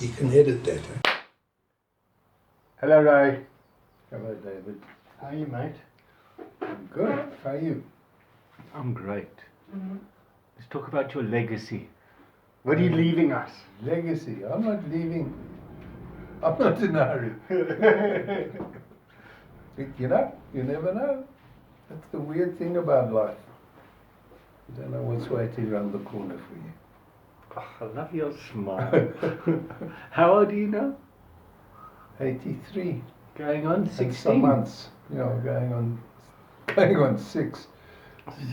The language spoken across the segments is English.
You can edit that. Eh? Hello, Ray. Hello, David. How are you, mate? I'm good. How are you? I'm great. Let's talk about your legacy. What are you leaving us? Legacy. I'm not leaving. I'm not in a hurry. You know, you never know. That's the weird thing about life. You don't know what's waiting around the corner for you. Oh, I love your smile. How old are you now? 83. Going on And 16? some months. You know, going on 6.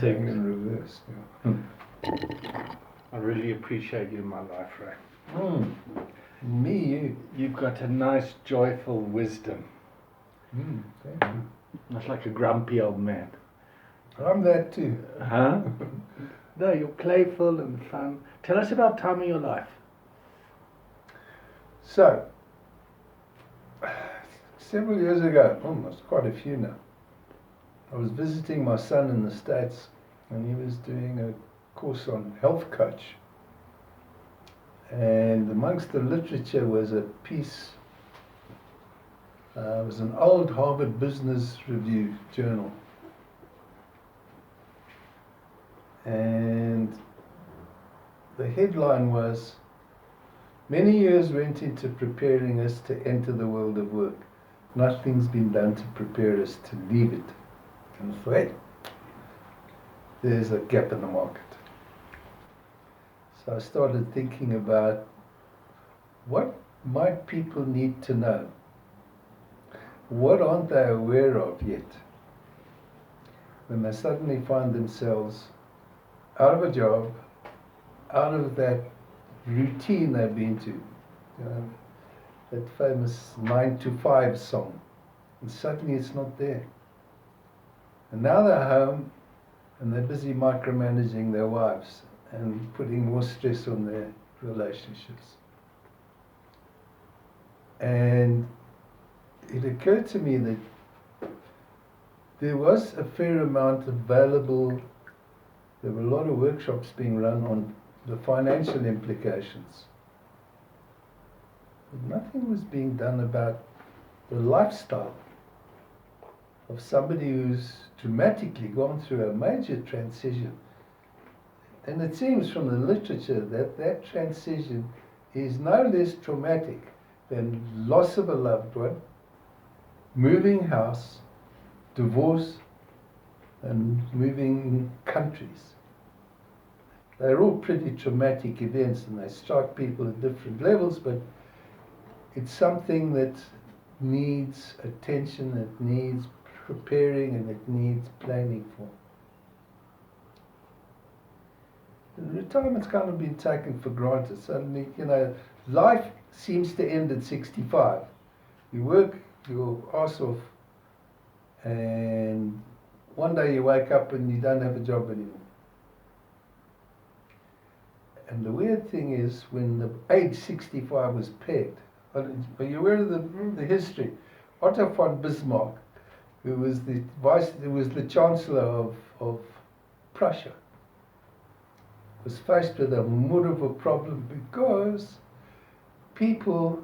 Going in reverse. Yeah. I really appreciate you in my life, Ray. Me, you. You've got a nice, joyful wisdom. Thank you. Not like a grumpy old man. I'm that too. Huh? No, you're playful and fun. Tell us about a time in your life. So, several years ago, almost quite a few now, I was visiting my son in the States, and he was doing a course on health coach. And amongst the literature was a piece, it was an old Harvard Business Review journal. And the headline was, "Many years went into preparing us to enter the world of work. Nothing's been done to prepare us to leave it." And I thought, hey, there's a gap in the market. So I started thinking about what might people need to know? What aren't they aware of yet? When they suddenly find themselves out of a job, out of that routine they've been to, you know, that famous 9 to 5 song, and suddenly it's not there. And now they're home and they're busy micromanaging their wives and putting more stress on their relationships. And it occurred to me that there was a fair amount available. There were a lot of workshops being run on the financial implications. But nothing was being done about the lifestyle of somebody who's dramatically gone through a major transition. And it seems from the literature that that transition is no less traumatic than loss of a loved one, moving house, divorce, and moving countries. They're all pretty traumatic events and they strike people at different levels, but it's something that needs attention, it needs preparing, and it needs planning for. Retirement's kind of been taken for granted. Suddenly, you know, life seems to end at 65. You work your arse off, and one day you wake up and you don't have a job anymore. And the weird thing is, when the age 65 was pegged, are you aware of the history? Otto von Bismarck, who was the Chancellor of Prussia, was faced with a more of a problem because people,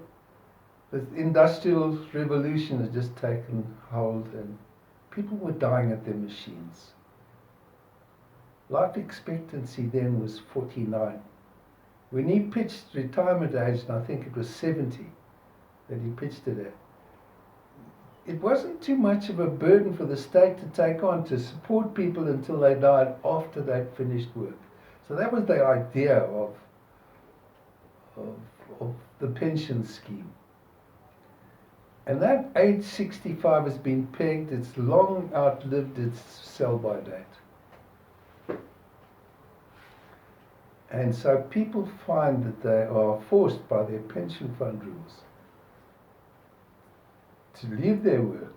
the Industrial Revolution had just taken hold and people were dying at their machines. Life expectancy then was 49. When he pitched retirement age, and I think it was 70 that he pitched it at, it wasn't too much of a burden for the state to take on to support people until they died after they'd finished work. So that was the idea of the pension scheme. And that age 65 has been pegged, it's long outlived its sell-by date. And so people find that they are forced by their pension fund rules to leave their work.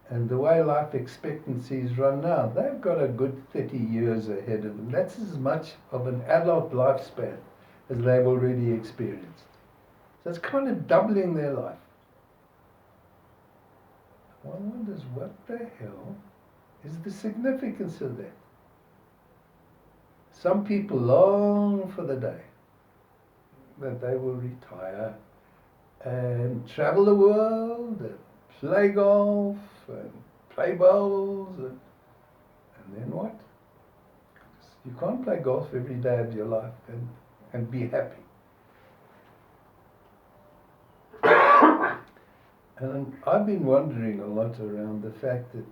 And the way life expectancies run now, they've got a good 30 years ahead of them. That's as much of an adult lifespan as they've already experienced. So it's kind of doubling their life. One wonders what the hell is the significance of that. Some people long for the day that they will retire and travel the world and play golf and play bowls and then what? You can't play golf every day of your life and be happy. And I've been wondering a lot around the fact that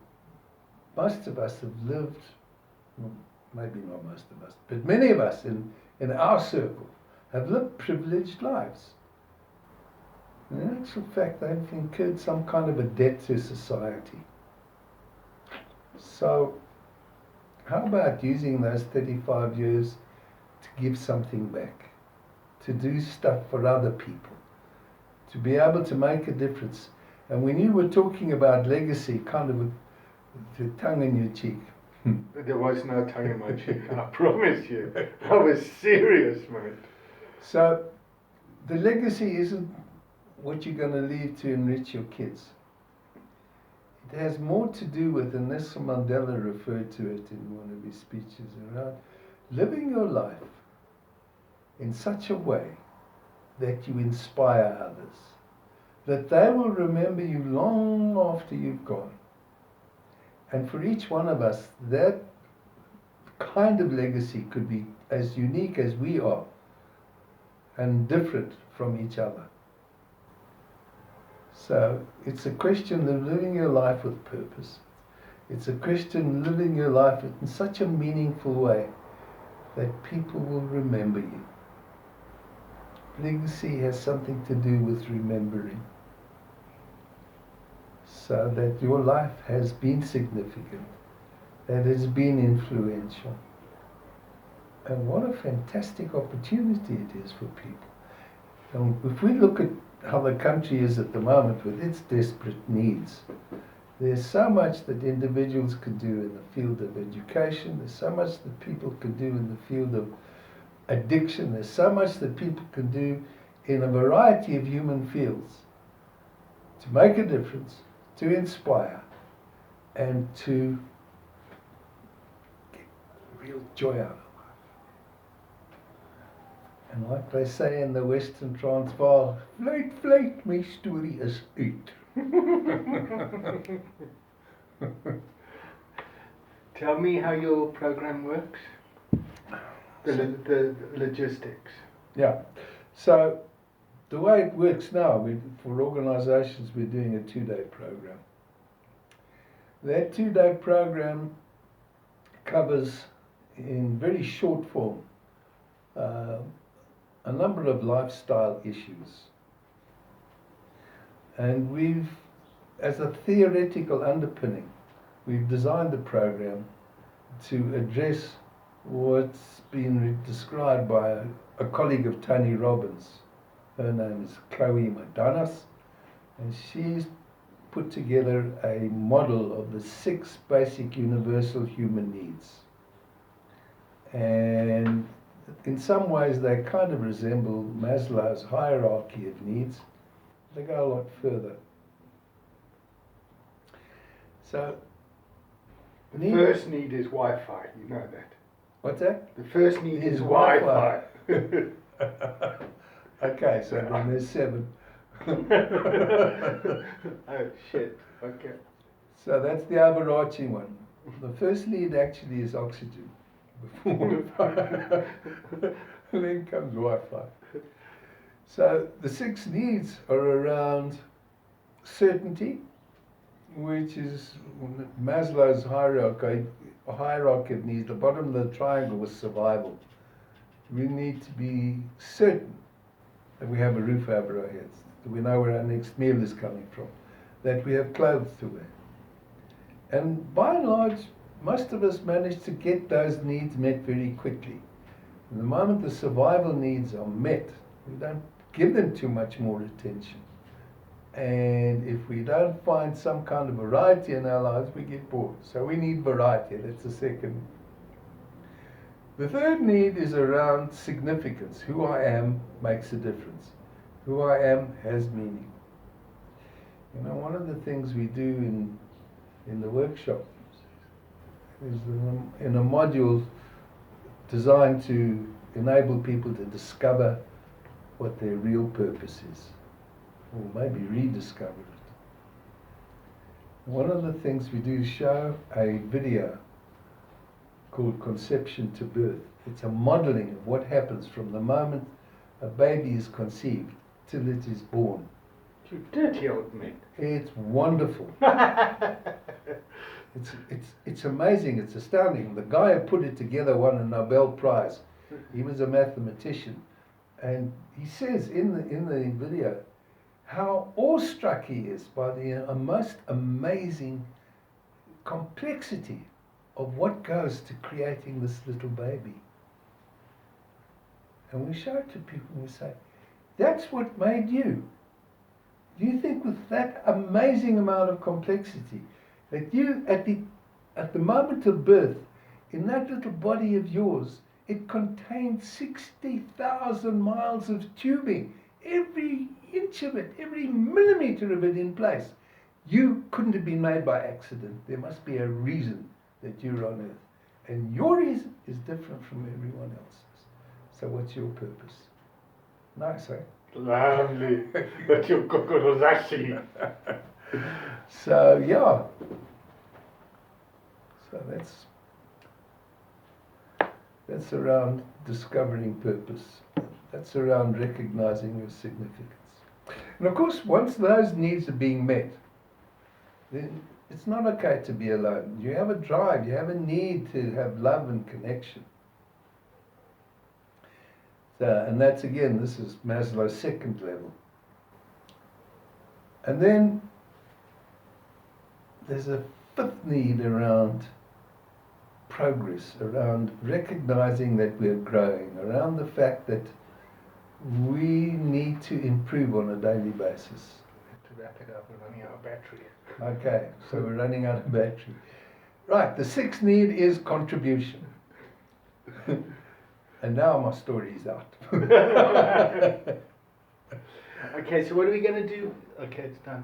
most of us have lived, well, maybe not most of us, but many of us in our circle have lived privileged lives. And in actual fact, they've incurred some kind of a debt to society. So, how about using those 35 years to give something back, to do stuff for other people, to be able to make a difference? And when you were talking about legacy, kind of with the tongue in your cheek. There was no tongue in my cheek, I promise you. I was serious, mate. So, the legacy isn't what you're going to leave to enrich your kids. It has more to do with, and Nelson Mandela referred to it in one of his speeches, around living your life in such a way that you inspire others, that they will remember you long after you've gone. And for each one of us, that kind of legacy could be as unique as we are and different from each other. So it's a question of living your life with purpose. It's a question of living your life in such a meaningful way that people will remember you. Legacy has something to do with remembering. So that your life has been significant, that it's been influential. And what a fantastic opportunity it is for people. And if we look at how the country is at the moment with its desperate needs, there's so much that individuals could do in the field of education, there's so much that people could do in the field of addiction, there's so much that people can do in a variety of human fields to make a difference, to inspire, and to get real joy out of life. And like they say in the Western Transvaal, fluit, fluit, my story is uit. Tell me how your program works. The logistics. Yeah. So the way it works now, for organisations, we're doing a 2-day program. That 2-day program covers, in very short form, a number of lifestyle issues. And we've, as a theoretical underpinning, we've designed the program to address what's been described by a colleague of Tony Robbins. Her name is Chloe Madonas, and she's put together a model of the 6 basic universal human needs. And in some ways they kind of resemble Maslow's hierarchy of needs. They go a lot further. So, the first need is Wi-Fi, you know that. What's that? The first need is Wi-Fi. Okay, so then there's 7. Oh shit, okay. So that's the overarching one. The first need actually is oxygen. And then comes Wi-Fi. So the 6 needs are around certainty, which is Maslow's hierarchy of needs. The bottom of the triangle was survival. We need to be certain that we have a roof over our heads, that we know where our next meal is coming from, that we have clothes to wear. And by and large, most of us manage to get those needs met very quickly. And the moment the survival needs are met, we don't give them too much more attention. And if we don't find some kind of variety in our lives, we get bored. So we need variety. That's the second. The third need is around significance. Who I am makes a difference. Who I am has meaning. You know, one of the things we do in the workshop is in a module designed to enable people to discover what their real purpose is, or maybe rediscover it. One of the things we do is show a video called Conception to Birth. It's a modeling of what happens from the moment a baby is conceived till it is born. You dirty old man. It's wonderful. It's amazing. It's astounding. The guy who put it together won a Nobel Prize. He was a mathematician, and he says in the video how awestruck he is by the most amazing complexity of what goes to creating this little baby. And we show it to people and we say, that's what made you. Do you think with that amazing amount of complexity that you, at the moment of birth, in that little body of yours, it contained 60,000 miles of tubing, every inch of it, every millimeter of it in place. You couldn't have been made by accident. There must be a reason that you're on earth. And your reason is different from everyone else's. So what's your purpose? Nice, eh? Lovely. That your kokorozashi. So, yeah. So that's around discovering purpose. That's around recognizing your significance. And of course, once those needs are being met, then it's not okay to be alone. You have a drive, you have a need to have love and connection. So, and that's again, this is Maslow's second level. And then there's a fifth need around progress, around recognizing that we're growing, around the fact that we need to improve on a daily basis. To wrap it up, we're running out of battery. Okay, so we're running out of battery. Right, the sixth need is contribution. And now my story is out. Okay, so what are we going to do? Okay, it's done.